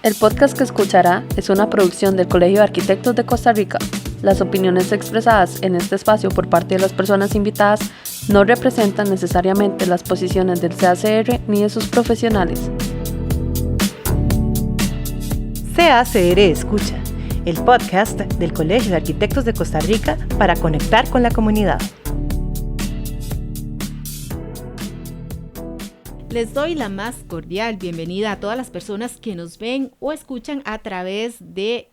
El podcast que escuchará es una producción del Colegio de Arquitectos de Costa Rica. Las opiniones expresadas en este espacio por parte de las personas invitadas no representan necesariamente las posiciones del CACR ni de sus profesionales. CACR Escucha, el podcast del Colegio de Arquitectos de Costa Rica para conectar con la comunidad. Les doy la más cordial bienvenida a todas las personas que nos ven o escuchan a través de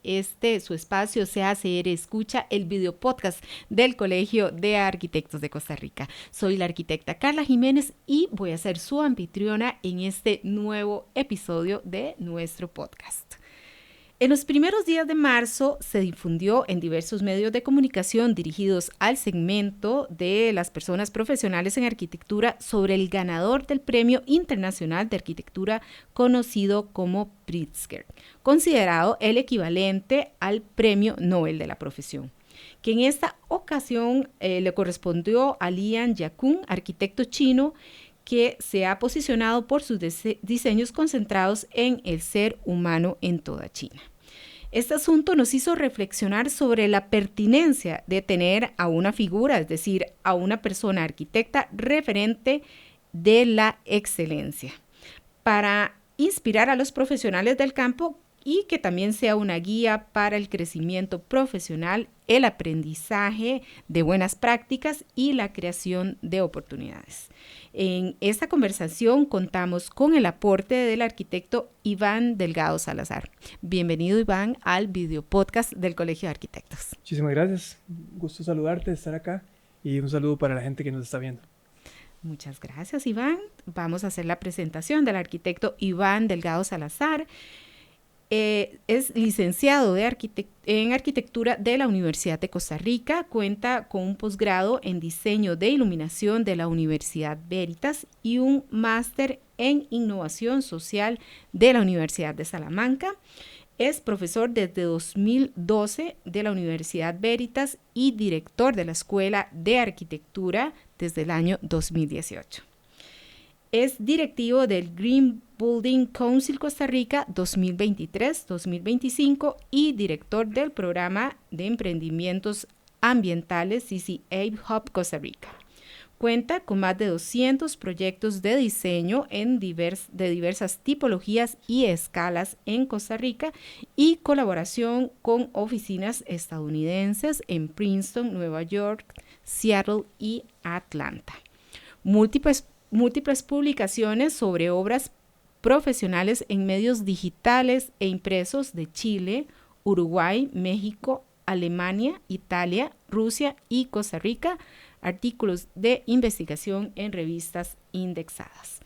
su espacio CACR Escucha, el video podcast del Colegio de Arquitectos de Costa Rica. Soy la arquitecta Carla Jiménez y voy a ser su anfitriona en este nuevo episodio de nuestro podcast. En los primeros días de marzo se difundió en diversos medios de comunicación dirigidos al segmento de las personas profesionales en arquitectura sobre el ganador del Premio Internacional de Arquitectura conocido como Pritzker, considerado el equivalente al Premio Nobel de la profesión, que en esta ocasión le correspondió a Lian Yakun, arquitecto chino, que se ha posicionado por sus diseños concentrados en el ser humano en toda China. Este asunto nos hizo reflexionar sobre la pertinencia de tener a una figura, es decir, a una persona arquitecta referente de la excelencia, para inspirar a los profesionales del campo y que también sea una guía para el crecimiento profesional, el aprendizaje de buenas prácticas y la creación de oportunidades. En esta conversación contamos con el aporte del arquitecto Iván Delgado Salazar. Bienvenido, Iván, al video podcast del Colegio de Arquitectos. Muchísimas gracias. Gusto saludarte, estar acá y un saludo para la gente que nos está viendo. Muchas gracias, Iván. Vamos a hacer la presentación del arquitecto Iván Delgado Salazar. Es licenciado en arquitectura de la Universidad de Costa Rica, cuenta con un posgrado en diseño de iluminación de la Universidad Veritas y un máster en innovación social de la Universidad de Salamanca. Es profesor desde 2012 de la Universidad Veritas y director de la Escuela de Arquitectura desde el año 2018. Es directivo del Green Building Council Costa Rica 2023-2025 y director del programa de emprendimientos ambientales CCA Hub Costa Rica. Cuenta con más de 200 proyectos de diseño de diversas tipologías y escalas en Costa Rica y colaboración con oficinas estadounidenses en Princeton, Nueva York, Seattle y Atlanta. Múltiples publicaciones sobre obras profesionales en medios digitales e impresos de Chile, Uruguay, México, Alemania, Italia, Rusia y Costa Rica, artículos de investigación en revistas indexadas.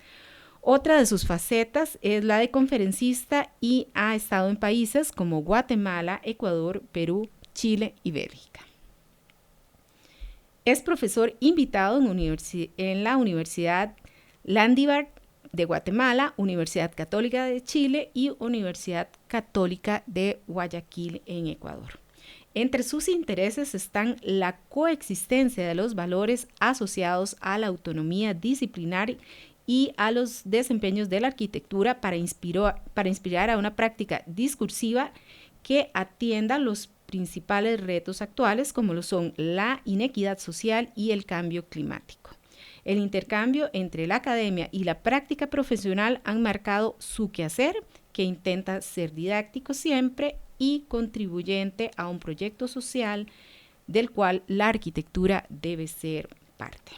Otra de sus facetas es la de conferencista y ha estado en países como Guatemala, Ecuador, Perú, Chile y Bélgica. Es profesor invitado en la Universidad Landívar de Guatemala, Universidad Católica de Chile y Universidad Católica de Guayaquil en Ecuador. Entre sus intereses están la coexistencia de los valores asociados a la autonomía disciplinar y a los desempeños de la arquitectura para inspirar a una práctica discursiva que atienda los principales retos actuales, como lo son la inequidad social y el cambio climático. El intercambio entre la academia y la práctica profesional han marcado su quehacer, que intenta ser didáctico siempre y contribuyente a un proyecto social del cual la arquitectura debe ser parte.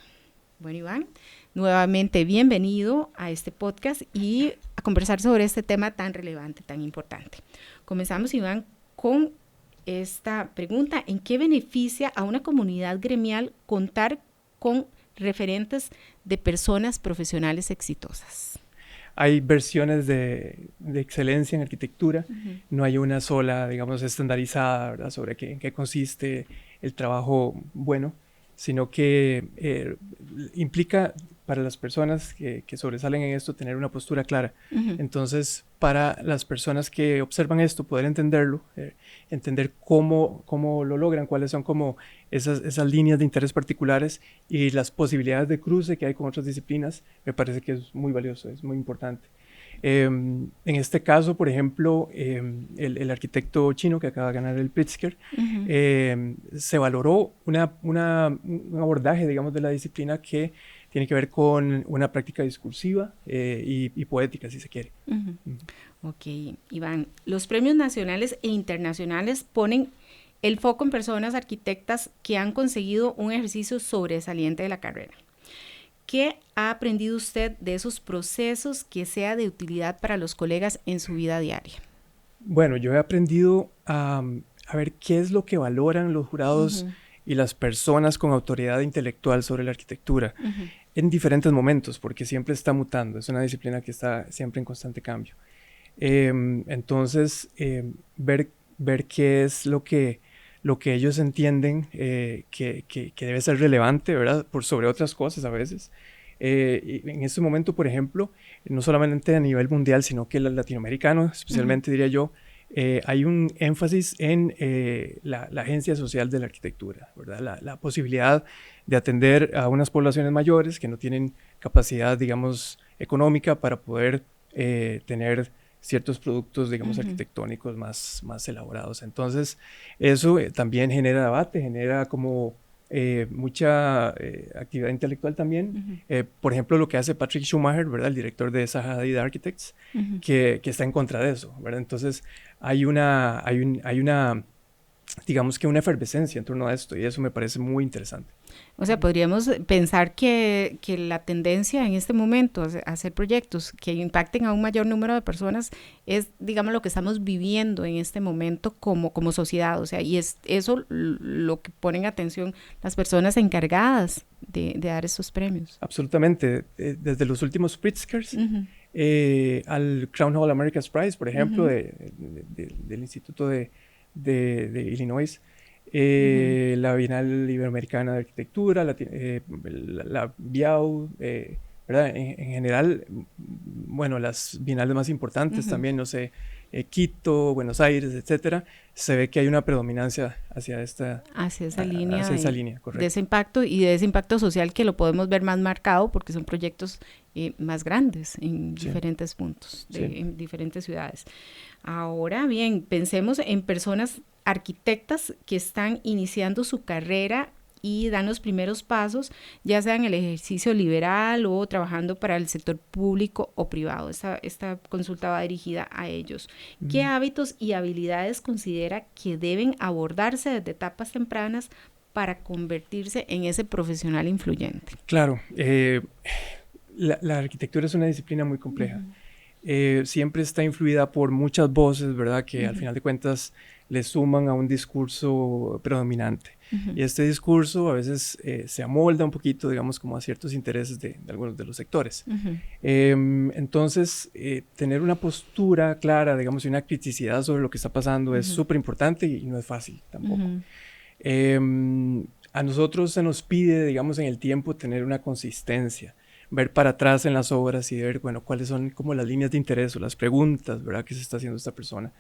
Bueno, Iván, nuevamente bienvenido a este podcast y a conversar sobre este tema tan relevante, tan importante. Comenzamos, Iván, con esta pregunta: ¿en qué beneficia a una comunidad gremial contar con referentes de personas profesionales exitosas? Hay versiones de excelencia en arquitectura, no hay una sola, digamos, estandarizada, ¿verdad?, sobre en qué consiste el trabajo bueno, sino que implica para las personas que sobresalen en esto tener una postura clara. Entonces, para las personas que observan esto, poder entenderlo, entender cómo lo logran, cuáles son como esas líneas de interés particulares y las posibilidades de cruce que hay con otras disciplinas, me parece que es muy valioso, es muy importante. En este caso, por ejemplo, el arquitecto chino que acaba de ganar el Pritzker, se valoró un abordaje, digamos, de la disciplina que tiene que ver con una práctica discursiva y poética, si se quiere. Ok, Iván, los premios nacionales e internacionales ponen el foco en personas arquitectas que han conseguido un ejercicio sobresaliente de la carrera. ¿Qué ha aprendido usted de esos procesos que sea de utilidad para los colegas en su vida diaria? Bueno, yo he aprendido a ver qué es lo que valoran los jurados y las personas con autoridad intelectual sobre la arquitectura en diferentes momentos, porque siempre está mutando. Es una disciplina que está siempre en constante cambio. Entonces, ver qué es lo que ellos entienden que debe ser relevante, ¿verdad? Por sobre otras cosas a veces. Y en este momento, por ejemplo, no solamente a nivel mundial, sino que el latinoamericano, especialmente diría yo, hay un énfasis en la agencia social de la arquitectura, ¿verdad? La posibilidad de atender a unas poblaciones mayores que no tienen capacidad, digamos, económica para poder tener ciertos productos, digamos, arquitectónicos más elaborados. Entonces, eso también genera debate, genera como mucha actividad intelectual también. Por ejemplo, lo que hace Patrick Schumacher, ¿verdad? El director de Zaha Hadid Architects, que está en contra de eso, ¿verdad? Entonces, hay una, digamos que una efervescencia en torno a esto, y eso me parece muy interesante. O sea, podríamos pensar que la tendencia en este momento a hacer proyectos que impacten a un mayor número de personas es, digamos, lo que estamos viviendo en este momento como sociedad. O sea, y es eso lo que ponen atención las personas encargadas de dar estos premios. Absolutamente. Desde los últimos Pritzkers al Crown Hall America's Prize, por ejemplo, del Instituto de Illinois, la Bienal Iberoamericana de Arquitectura, la BIAU, ¿verdad? En general, bueno, las bienales más importantes también, no sé, Quito, Buenos Aires, etcétera, se ve que hay una predominancia hacia esa línea, correcto. De ese impacto y de ese impacto social que lo podemos ver más marcado porque son proyectos más grandes en diferentes puntos, en diferentes ciudades. Ahora bien, pensemos en personas arquitectas que están iniciando su carrera y dan los primeros pasos, ya sea en el ejercicio liberal o trabajando para el sector público o privado. Esta consulta va dirigida a ellos. ¿Qué hábitos y habilidades considera que deben abordarse desde etapas tempranas para convertirse en ese profesional influyente? Claro, la arquitectura es una disciplina muy compleja. Siempre está influida por muchas voces, ¿verdad? Que al final de cuentas le suman a un discurso predominante. Y este discurso a veces se amolda un poquito, digamos, como a ciertos intereses de algunos de los sectores. Entonces, tener una postura clara, digamos, y una criticidad sobre lo que está pasando es súper importante y no es fácil tampoco. A nosotros se nos pide, digamos, en el tiempo tener una consistencia, ver para atrás en las obras y ver, bueno, cuáles son como las líneas de interés o las preguntas, ¿verdad?, que se está haciendo esta persona.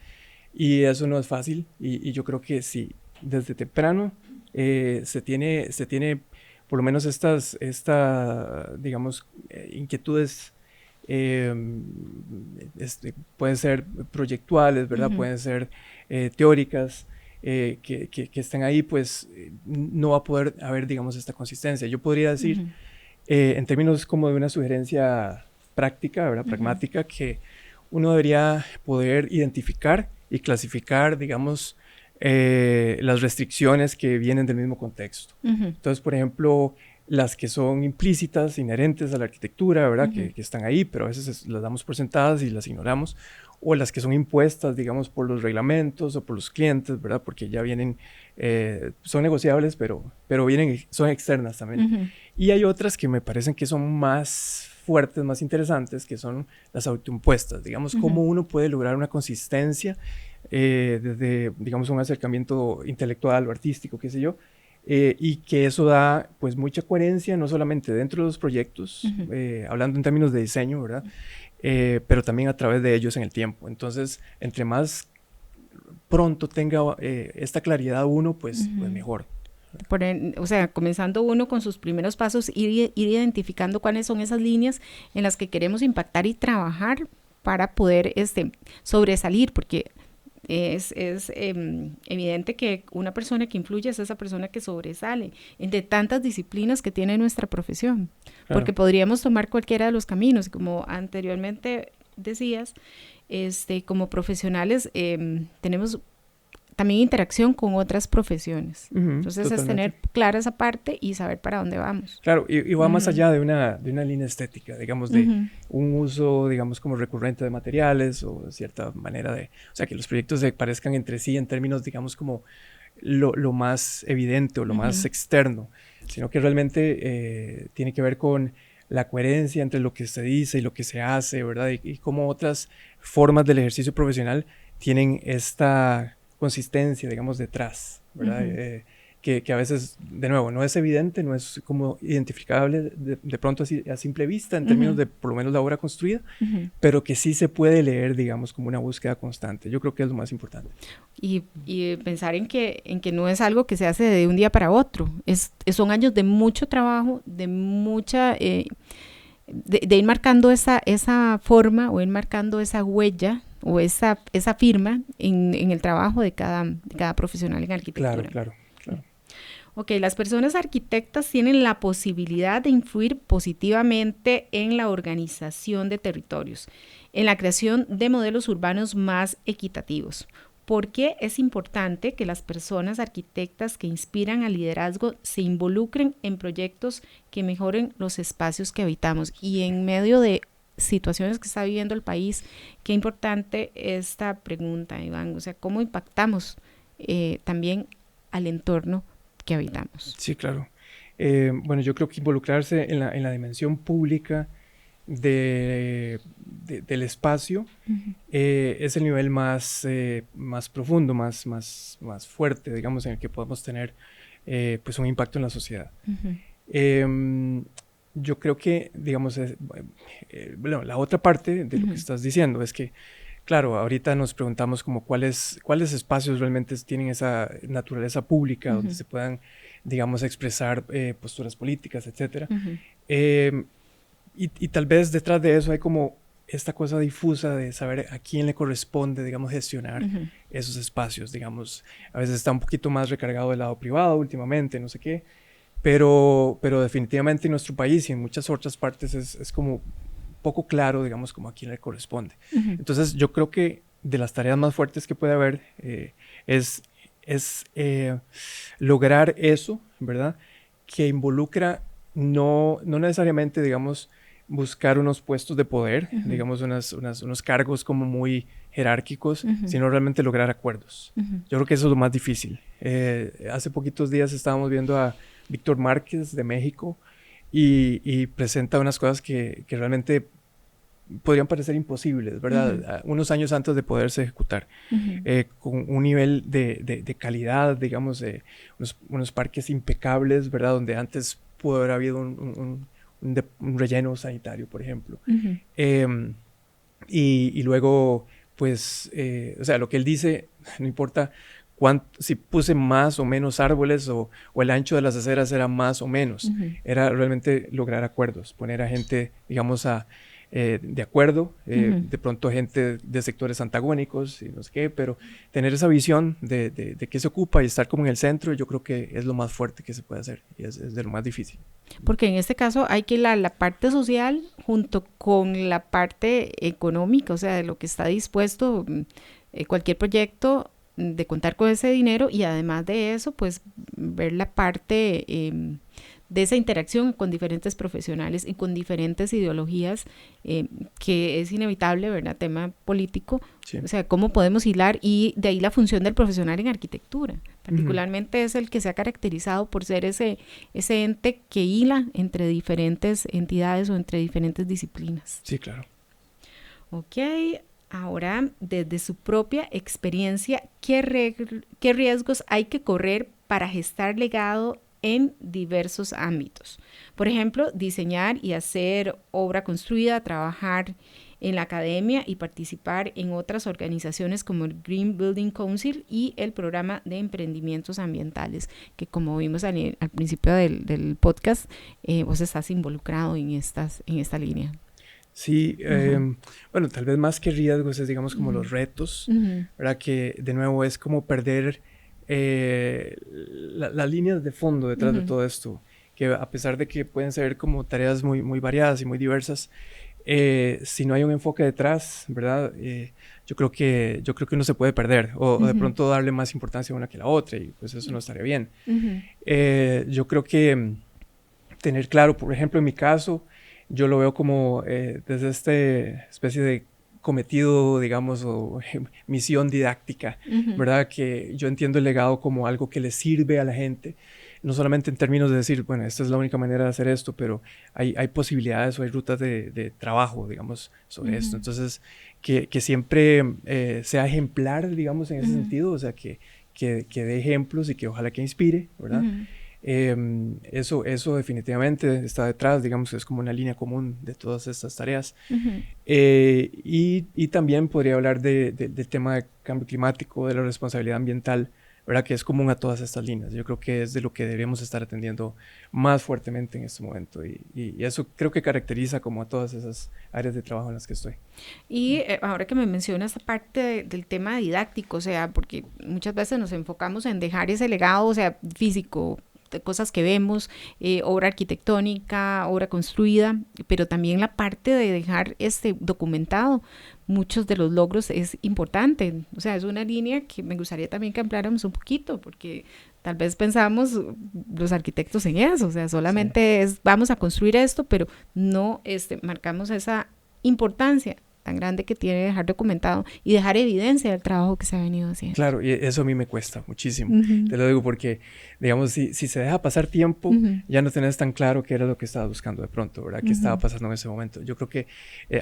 Y eso no es fácil y yo creo que sí, desde temprano se tiene por lo menos estas digamos, inquietudes, pueden ser proyectuales, ¿verdad? Pueden ser teóricas, que estén ahí, pues no va a poder haber, digamos, esta consistencia. Yo podría decir, en términos como de una sugerencia práctica, ¿verdad? Pragmática, que uno debería poder identificar y clasificar, digamos, las restricciones que vienen del mismo contexto. Entonces, por ejemplo, las que son implícitas, inherentes a la arquitectura, ¿verdad? Que están ahí, pero a veces las damos por sentadas y las ignoramos, o las que son impuestas, digamos, por los reglamentos o por los clientes, ¿verdad? Porque ya vienen, son negociables, pero son externas también. Y hay otras que me parecen que son más fuertes, más interesantes, que son las autoimpuestas, digamos, cómo uno puede lograr una consistencia desde, digamos, un acercamiento intelectual o artístico, qué sé yo, y que eso da, pues, mucha coherencia, no solamente dentro de los proyectos, hablando en términos de diseño, ¿verdad?, pero también a través de ellos en el tiempo. Entonces, entre más pronto tenga esta claridad uno, pues mejor. O sea, comenzando uno con sus primeros pasos, ir identificando cuáles son esas líneas en las que queremos impactar y trabajar para poder sobresalir, porque es evidente que una persona que influye es esa persona que sobresale entre tantas disciplinas que tiene nuestra profesión, porque podríamos tomar cualquiera de los caminos, como anteriormente decías, como profesionales tenemos también interacción con otras profesiones. Entonces totalmente. es tener clara esa parte y saber para dónde vamos. Claro, y va más allá de una línea estética, digamos, de un uso, digamos, como recurrente de materiales o de cierta manera o sea, que los proyectos se parezcan entre sí en términos, digamos, como lo más evidente o lo más externo, sino que realmente tiene que ver con la coherencia entre lo que se dice y lo que se hace, ¿verdad? Y cómo otras formas del ejercicio profesional tienen esta consistencia, digamos, detrás, ¿verdad? Que a veces, de nuevo, no es evidente, no es como identificable de pronto así, a simple vista en términos de por lo menos la obra construida, pero que sí se puede leer, digamos, como una búsqueda constante. Yo creo que es lo más importante. Y pensar en que no es algo que se hace de un día para otro, son años de mucho trabajo, de mucha... de ir marcando esa forma o ir marcando esa huella o esa firma en el trabajo de cada profesional en arquitectura. Claro. Ok, las personas arquitectas tienen la posibilidad de influir positivamente en la organización de territorios, en la creación de modelos urbanos más equitativos. ¿Por qué es importante que las personas arquitectas que inspiran al liderazgo se involucren en proyectos que mejoren los espacios que habitamos? Y en medio de situaciones que está viviendo el país, qué importante esta pregunta, Iván. O sea, ¿cómo impactamos también al entorno que habitamos? Sí, claro. Bueno, yo creo que involucrarse en la dimensión pública del espacio es el nivel más profundo, más fuerte, digamos, en el que podemos tener pues un impacto en la sociedad. Yo creo que, digamos, bueno, la otra parte de lo que estás diciendo es que, claro, ahorita nos preguntamos como cuáles espacios realmente tienen esa naturaleza pública donde se puedan, digamos, expresar posturas políticas, etcétera. Y tal vez detrás de eso hay como esta cosa difusa de saber a quién le corresponde, digamos, gestionar esos espacios, digamos. A veces está un poquito más recargado del lado privado últimamente, no sé qué, pero definitivamente en nuestro país y en muchas otras partes es como poco claro, digamos, como a quién le corresponde. Entonces, yo creo que de las tareas más fuertes que puede haber es lograr eso, ¿verdad? Que involucra no necesariamente, digamos, buscar unos puestos de poder, digamos, unos cargos como muy jerárquicos, sino realmente lograr acuerdos. Yo creo que eso es lo más difícil. Hace poquitos días estábamos viendo a Víctor Márquez de México y presenta unas cosas que realmente podrían parecer imposibles, ¿verdad? Unos años antes de poderse ejecutar, con un nivel de calidad, digamos, de unos parques impecables, ¿verdad? Donde antes pudo haber habido un relleno sanitario, por ejemplo. Y luego, pues, o sea, lo que él dice, no importa si puse más o menos árboles o el ancho de las aceras era más o menos, era realmente lograr acuerdos, poner a gente, digamos, de acuerdo, de pronto gente de sectores antagónicos y no sé qué, pero tener esa visión de qué se ocupa y estar como en el centro, yo creo que es lo más fuerte que se puede hacer y es de lo más difícil. Porque en este caso hay que la parte social junto con la parte económica, o sea, de lo que está dispuesto cualquier proyecto de contar con ese dinero y además de eso, pues ver la parte de esa interacción con diferentes profesionales y con diferentes ideologías que es inevitable, ¿verdad? Tema político, sí. O sea, cómo podemos hilar y de ahí la función del profesional en arquitectura. Particularmente es el que se ha caracterizado por ser ese ente que hila entre diferentes entidades o entre diferentes disciplinas. Sí, claro. Ok, ahora desde su propia experiencia, ¿qué riesgos hay que correr para gestar legado en diversos ámbitos? Por ejemplo, diseñar y hacer obra construida, trabajar en la academia y participar en otras organizaciones como el Green Building Council y el programa de emprendimientos ambientales, que como vimos al principio del podcast, vos estás involucrado en esta línea. Sí, bueno, tal vez más que riesgos es, digamos, como los retos, ¿verdad? Que de nuevo es como perder las líneas de fondo detrás de todo esto, que a pesar de que pueden ser como tareas muy, muy variadas y muy diversas, si no hay un enfoque detrás, ¿verdad? Yo creo que uno se puede perder o de pronto darle más importancia a una que a la otra y pues eso no estaría bien. Yo creo que tener claro, por ejemplo, en mi caso, yo lo veo como desde esta especie de cometido, digamos, o misión didáctica, ¿verdad? Que yo entiendo el legado como algo que le sirve a la gente, no solamente en términos de decir, bueno, esta es la única manera de hacer esto, pero hay posibilidades o hay rutas de trabajo, digamos, sobre esto. Entonces, que siempre sea ejemplar, digamos, en ese sentido, o sea, que dé ejemplos y que ojalá que inspire, ¿verdad? Eso definitivamente está detrás, digamos, es como una línea común de todas estas tareas. Y también podría hablar del tema de cambio climático, de la responsabilidad ambiental, ¿verdad? Que es común a todas estas líneas. Yo creo que es de lo que debemos estar atendiendo más fuertemente en este momento y eso creo que caracteriza como a todas esas áreas de trabajo en las que estoy. Y ahora que me mencionas esa parte del tema didáctico, o sea, porque muchas veces nos enfocamos en dejar ese legado, o sea, físico, de cosas que vemos, obra arquitectónica, obra construida, pero también la parte de dejar documentado muchos de los logros es importante. O sea, es una línea que me gustaría también que ampliáramos un poquito, porque tal vez pensamos los arquitectos en eso, o sea, solamente vamos a construir esto, pero no marcamos esa importancia tan grande que tiene dejar documentado y dejar evidencia del trabajo que se ha venido haciendo. Claro, y eso a mí me cuesta muchísimo, te lo digo porque, digamos, si se deja pasar tiempo, ya no tenés tan claro qué era lo que estabas buscando de pronto, ¿verdad? ¿Qué estaba pasando en ese momento? Yo creo que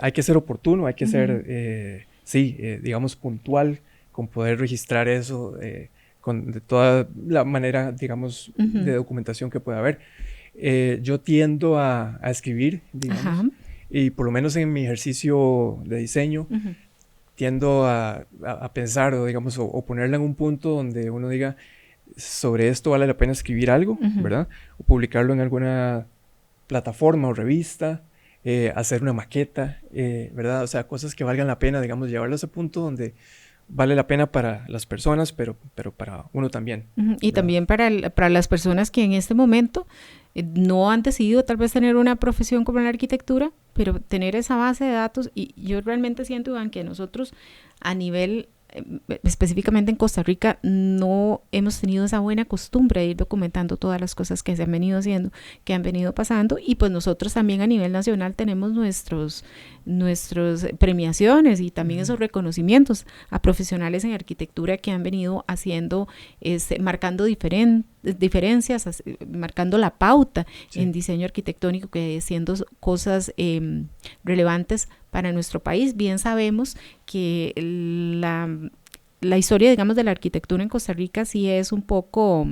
hay que ser oportuno, hay que ser, digamos, puntual con poder registrar eso de toda la manera, digamos, de documentación que pueda haber. Yo tiendo a escribir, digamos, y por lo menos en mi ejercicio de diseño, tiendo a pensar o, digamos, o ponerla en un punto donde uno diga, sobre esto vale la pena escribir algo, ¿verdad? O publicarlo en alguna plataforma o revista, hacer una maqueta, ¿verdad? O sea, cosas que valgan la pena, digamos, llevarlo a ese punto donde vale la pena para las personas, pero para uno también. Y también para las personas que en este momento no han decidido tal vez tener una profesión como la arquitectura, pero tener esa base de datos. Y yo realmente siento, Iván, que nosotros a nivel, específicamente en Costa Rica, no hemos tenido esa buena costumbre de ir documentando todas las cosas que se han venido haciendo, que han venido pasando, y pues nosotros también a nivel nacional tenemos nuestras premiaciones y también esos reconocimientos a profesionales en arquitectura que han venido haciendo, marcando diferencias, marcando la pauta en diseño arquitectónico, que haciendo cosas relevantes para nuestro país. Bien sabemos que la historia, digamos, de la arquitectura en Costa Rica sí es un poco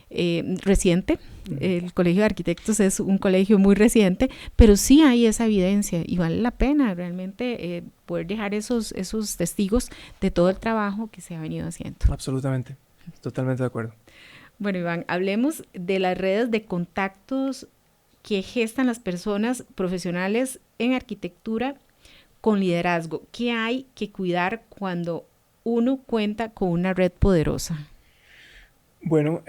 reciente. El Colegio de Arquitectos es un colegio muy reciente, pero sí hay esa evidencia y vale la pena realmente poder dejar esos testigos de todo el trabajo que se ha venido haciendo. Absolutamente, totalmente de acuerdo. Bueno, Iván, hablemos de las redes de contactos que gestan las personas profesionales en arquitectura con liderazgo. ¿Qué hay que cuidar cuando uno cuenta con una red poderosa? Bueno,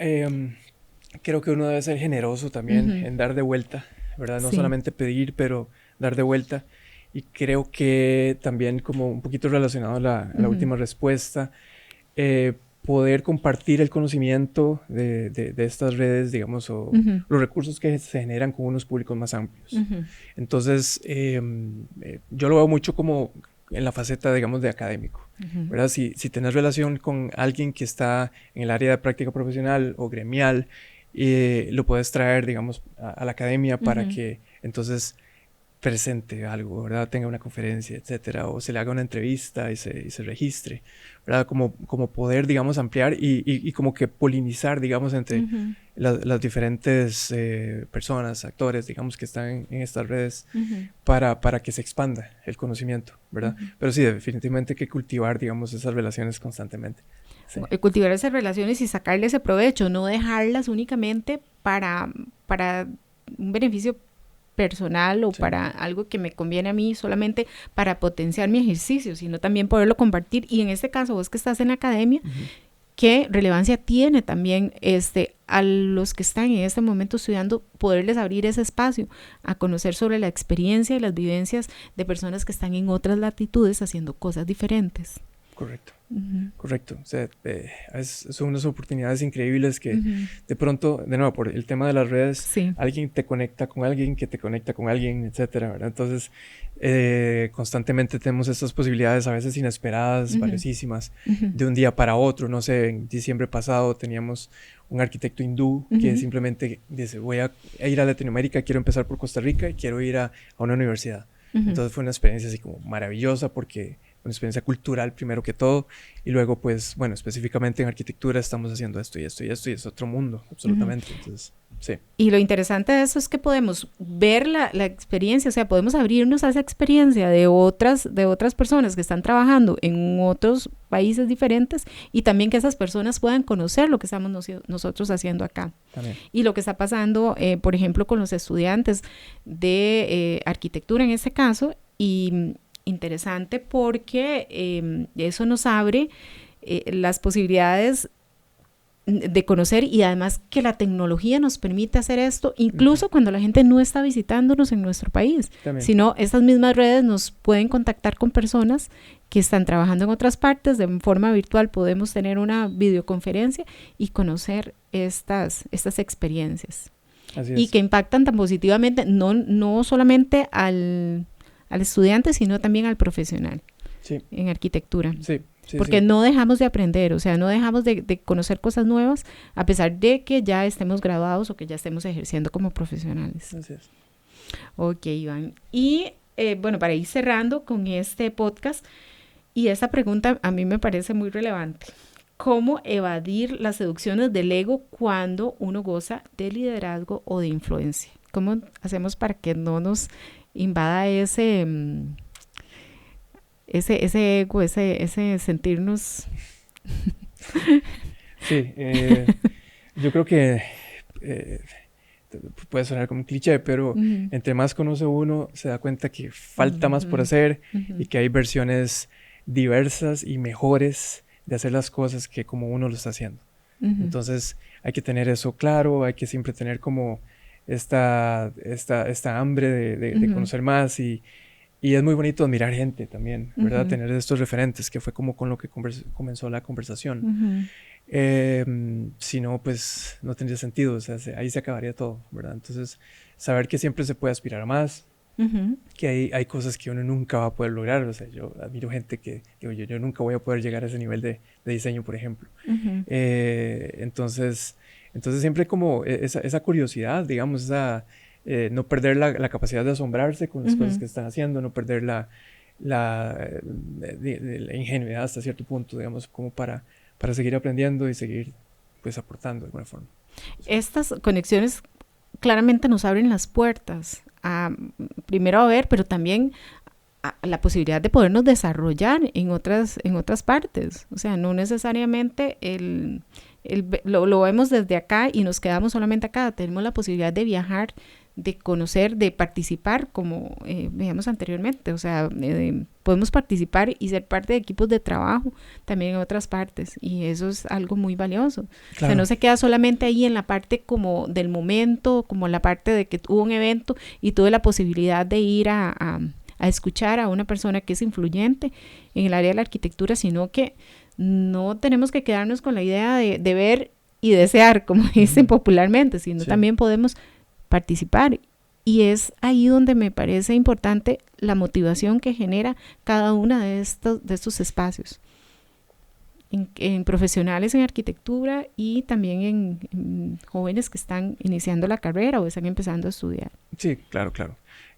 creo que uno debe ser generoso también en dar de vuelta, ¿verdad? No solamente pedir, pero dar de vuelta. Y creo que también, como un poquito relacionado a la última respuesta, poder compartir el conocimiento de estas redes, digamos, o los recursos que se generan con unos públicos más amplios. Entonces, yo lo veo mucho como en la faceta, digamos, de académico, ¿verdad? Si tenés relación con alguien que está en el área de práctica profesional o gremial, lo puedes traer, digamos, a la academia para que entonces presente algo, ¿verdad? Tenga una conferencia, etcétera, o se le haga una entrevista y se registre, ¿verdad? Como poder, digamos, ampliar y como que polinizar, digamos, entre las diferentes personas, actores, digamos, que están en estas redes para que se expanda el conocimiento, ¿verdad? Pero sí, definitivamente hay que cultivar, digamos, esas relaciones constantemente. Sí. Cultivar esas relaciones y sacarle ese provecho, no dejarlas únicamente para un beneficio personal o para algo que me conviene a mí solamente para potenciar mi ejercicio, sino también poderlo compartir. Y en este caso, vos que estás en la academia, ¿qué relevancia tiene también a los que están en este momento estudiando, poderles abrir ese espacio a conocer sobre la experiencia y las vivencias de personas que están en otras latitudes haciendo cosas diferentes? Correcto, correcto. O sea, son unas oportunidades increíbles que de pronto, de nuevo, por el tema de las redes, alguien te conecta con alguien que te conecta con alguien, etcétera, ¿verdad? Entonces, constantemente tenemos estas posibilidades a veces inesperadas, valiosísimas, de un día para otro. No sé, en diciembre pasado teníamos un arquitecto hindú que simplemente dice, voy a ir a Latinoamérica, quiero empezar por Costa Rica y quiero ir a una universidad. Entonces fue una experiencia así como maravillosa porque una experiencia cultural primero que todo, y luego pues, bueno, específicamente en arquitectura estamos haciendo esto y esto y esto, y es otro mundo, absolutamente. Entonces, sí. Y lo interesante de eso es que podemos ver la experiencia, o sea, podemos abrirnos a esa experiencia de otras personas que están trabajando en otros países diferentes, y también que esas personas puedan conocer lo que estamos nosotros haciendo acá. También. Y lo que está pasando, por ejemplo, con los estudiantes de arquitectura en este caso, y interesante porque eso nos abre las posibilidades de conocer, y además que la tecnología nos permite hacer esto, incluso cuando la gente no está visitándonos en nuestro país, sino estas mismas redes nos pueden contactar con personas que están trabajando en otras partes. De forma virtual podemos tener una videoconferencia y conocer estas experiencias. Así es. Y que impactan tan positivamente, no solamente al estudiante, sino también al profesional en arquitectura. Porque no dejamos de aprender, o sea, no dejamos de conocer cosas nuevas, a pesar de que ya estemos graduados o que ya estemos ejerciendo como profesionales. Así es. Ok, Iván. Y bueno, para ir cerrando con este podcast, y esta pregunta a mí me parece muy relevante. ¿Cómo evadir las seducciones del ego cuando uno goza de liderazgo o de influencia? ¿Cómo hacemos para que no nos invada ese ego, ese sentirnos? Sí, yo creo que puede sonar como un cliché, pero entre más conoce uno, se da cuenta que falta más por hacer y que hay versiones diversas y mejores de hacer las cosas que como uno lo está haciendo. Entonces hay que tener eso claro, hay que siempre tener como esta hambre de conocer más, y es muy bonito admirar gente también, ¿verdad? Tener estos referentes, que fue como con lo que comenzó la conversación. Si no, pues no tendría sentido, o sea, ahí se acabaría todo, ¿verdad? Entonces, saber que siempre se puede aspirar a más, que hay cosas que uno nunca va a poder lograr. O sea, yo admiro gente que digo, yo nunca voy a poder llegar a ese nivel de diseño, por ejemplo. Entonces siempre como esa curiosidad, digamos, no perder la capacidad de asombrarse con las cosas que están haciendo, no perder la ingenuidad hasta cierto punto, digamos, como para seguir aprendiendo y seguir pues aportando de alguna forma. Estas conexiones claramente nos abren las puertas primero a ver, pero también a la posibilidad de podernos desarrollar en otras partes. O sea, no necesariamente lo vemos desde acá y nos quedamos solamente acá. Tenemos la posibilidad de viajar, de conocer, de participar, como veíamos anteriormente. O sea, podemos participar y ser parte de equipos de trabajo también en otras partes, y eso es algo muy valioso. Claro. O sea, no se queda solamente ahí en la parte como del momento, como la parte de que hubo un evento y tuve la posibilidad de ir a escuchar a una persona que es influyente en el área de la arquitectura, sino que no tenemos que quedarnos con la idea de ver y desear, como dicen popularmente, sino también podemos participar. Y es ahí donde me parece importante la motivación que genera cada uno de estos espacios, en profesionales en arquitectura y también en jóvenes que están iniciando la carrera o están empezando a estudiar. Sí, claro.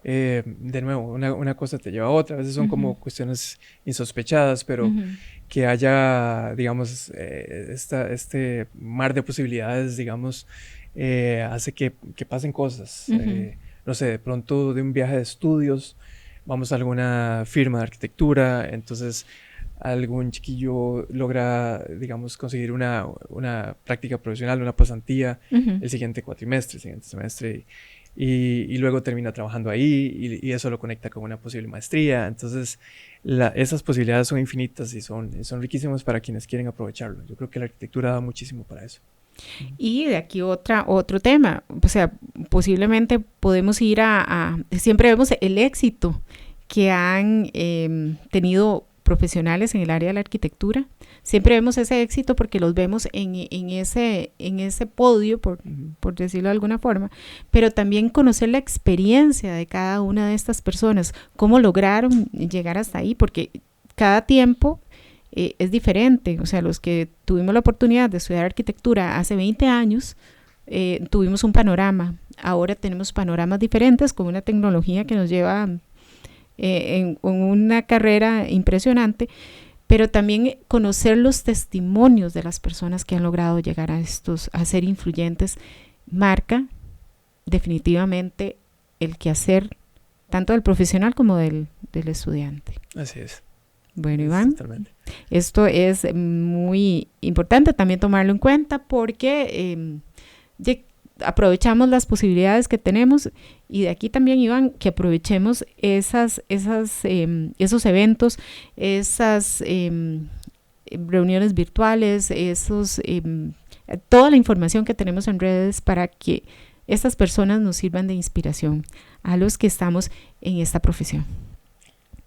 De nuevo, una cosa te lleva a otra. A veces son como cuestiones insospechadas, pero que haya, digamos, este mar de posibilidades, digamos, hace que pasen cosas. No sé, de pronto de un viaje de estudios, vamos a alguna firma de arquitectura, entonces algún chiquillo logra, digamos, conseguir una práctica profesional, una pasantía el siguiente cuatrimestre, el siguiente semestre. y luego termina trabajando ahí y eso lo conecta con una posible maestría. Entonces, esas posibilidades son infinitas y son riquísimas para quienes quieren aprovecharlo. Yo creo que la arquitectura da muchísimo para eso. Y de aquí otro tema, o sea, posiblemente podemos ir siempre vemos el éxito que han tenido profesionales en el área de la arquitectura. Siempre vemos ese éxito porque los vemos en ese podio, por decirlo de alguna forma, pero también conocer la experiencia de cada una de estas personas, cómo lograron llegar hasta ahí, porque cada tiempo es diferente. O sea, los que tuvimos la oportunidad de estudiar arquitectura hace 20 años, tuvimos un panorama. Ahora tenemos panoramas diferentes con una tecnología que nos lleva en una carrera impresionante, pero también conocer los testimonios de las personas que han logrado llegar a ser influyentes marca definitivamente el quehacer tanto del profesional como del estudiante. Así es. Bueno, Iván, totalmente. Esto es muy importante también tomarlo en cuenta porque aprovechamos las posibilidades que tenemos y de aquí también, Iván, que aprovechemos esos eventos, esas reuniones virtuales, toda la información que tenemos en redes para que estas personas nos sirvan de inspiración a los que estamos en esta profesión.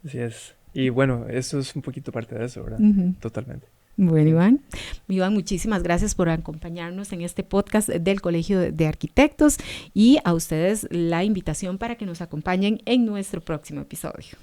Así es. Y bueno, eso es un poquito parte de eso, ¿verdad? Totalmente. Bueno, Iván, muchísimas gracias por acompañarnos en este podcast del Colegio de Arquitectos y a ustedes la invitación para que nos acompañen en nuestro próximo episodio.